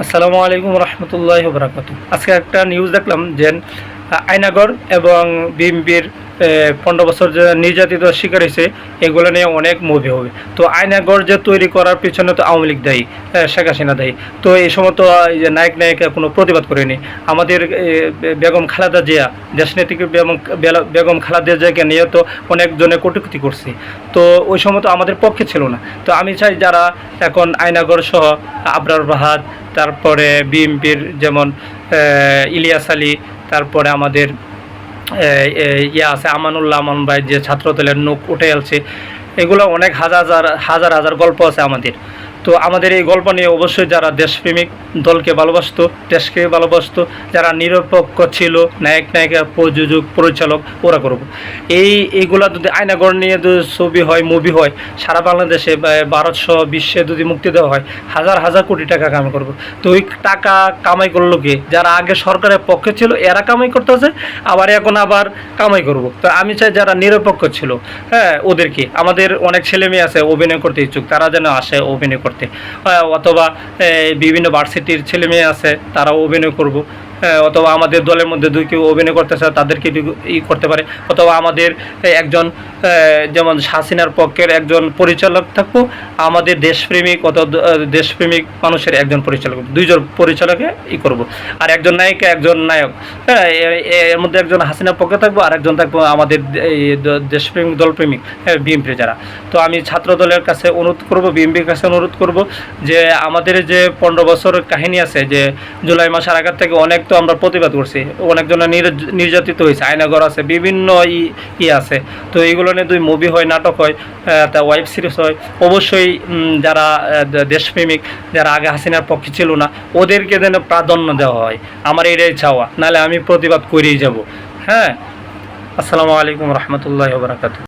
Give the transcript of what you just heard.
আসসালামু আলাইকুম রহমতুল্লাহি ওয়া বারাকাতুহু। আজকে একটা নিউজ দেখলাম যে আয়নাগর এবং বিএনপির 15 বছর যে নির্যাতিত শিকার হয়েছে এগুলো নিয়ে অনেক মুভি হবে। তো আয়নাগর যে তৈরি করার পিছনে তো আওয়ামী লীগ দায়ী, শেখ হাসিনা দায়ী। তো এই সময় তো এই যে নায়ক নায়িকা কোনো প্রতিবাদ করেনি। আমাদের বেগম খালেদা জিয়া, দেশনেত্রী বেগম খালেদা জিয়াকে নিয়ে তো অনেকজনে কটূক্তি করছে। তো ওই সময় তো আমাদের পক্ষে ছিল না। তো আমি চাই যারা এখন আয়নাগর সহ আবরার বাহাদ, তারপরে বিএনপির যেমন ইলিয়াস আলী, তারপরে আমাদের ইয়ে আছে আমানুল্লাহ আমান ভাই, যে ছাত্রদলের নৌক উঠে আসছে, এগুলো অনেক হাজার হাজার হাজার গল্প আছে আমাদের। তো আমাদের এই গল্প নিয়ে অবশ্যই যারা দেশপ্রেমিক, দলকে ভালোবাসতো, দেশকে ভালোবাসতো, যারা নিরপেক্ষ ছিল, নায়ক নায়িকা, প্রযোজক, পরিচালক, ওরা করব। এইগুলা যদি আয়নাগর নিয়ে যদি ছবি হয়, মুভি হয়, সারা বাংলাদেশে ভারতসহ বিশ্বে যদি মুক্তি দেওয়া হয়, হাজার হাজার কোটি টাকা কামাই করবো। তো ওই টাকা কামাই করলো কি? যারা আগে সরকারের পক্ষে ছিল এরা কামাই করতেছে, এখন কামাই করব। তো আমি চাই যারা নিরপেক্ষ ছিল, হ্যাঁ, ওদেরকে, আমাদের অনেক ছেলে মেয়ে আছে অভিনয় করতে ইচ্ছুক, তারা যেন আসে অভিনয় করতে। অথবা বিভিন্ন ভার্সিটির ছেলে মেয়ে আছে, তারাও অভিনয় করব। অথবা আমাদের দলের মধ্যে দুই কেউ অভিনয় করতেছে, তাদেরকে করতে পারে। অথবা আমাদের একজন যেমন হাসিনার পক্ষের একজন পরিচালক থাকবো, আমাদের দেশপ্রেমিক দেশপ্রেমিক মানুষের একজন পরিচালক, দুইজন পরিচালকে করব। আর একজন নায়িকা, একজন নায়ক, হ্যাঁ, এর মধ্যে একজন হাসিনার পক্ষে থাকবো আর একজন থাকবো আমাদের এই দেশপ্রেমিক, দলপ্রেমিক, হ্যাঁ, বিএনপি যারা। তো আমি ছাত্র দলের কাছে অনুরোধ করব, বিএনপির কাছে অনুরোধ করব যে আমাদের যে 15 বছরের কাহিনী আছে, যে জুলাই মাসের আগের থেকে অনেক তো আমরা প্রতিবাদ করছি, অনেকজন নির্যাতিত হয়েছে, আয়নাগর আছে, বিভিন্ন আছে। তো এইগুলো নিয়ে দুই মুভি হয়, নাটক হয়, তা ওয়েব সিরিজ হয়। অবশ্যই যারা দেশপ্রেমিক, যারা আগে হাসিনার পক্ষে ছিল না, ওদেরকে যেন প্রাধান্য দেওয়া হয়। আমার এটাই চাওয়া, নাহলে আমি প্রতিবাদ করেই যাব। হ্যাঁ, আসসালামু আলাইকুম রহমতুল্লাহি ওয়া বারাকাতুহু।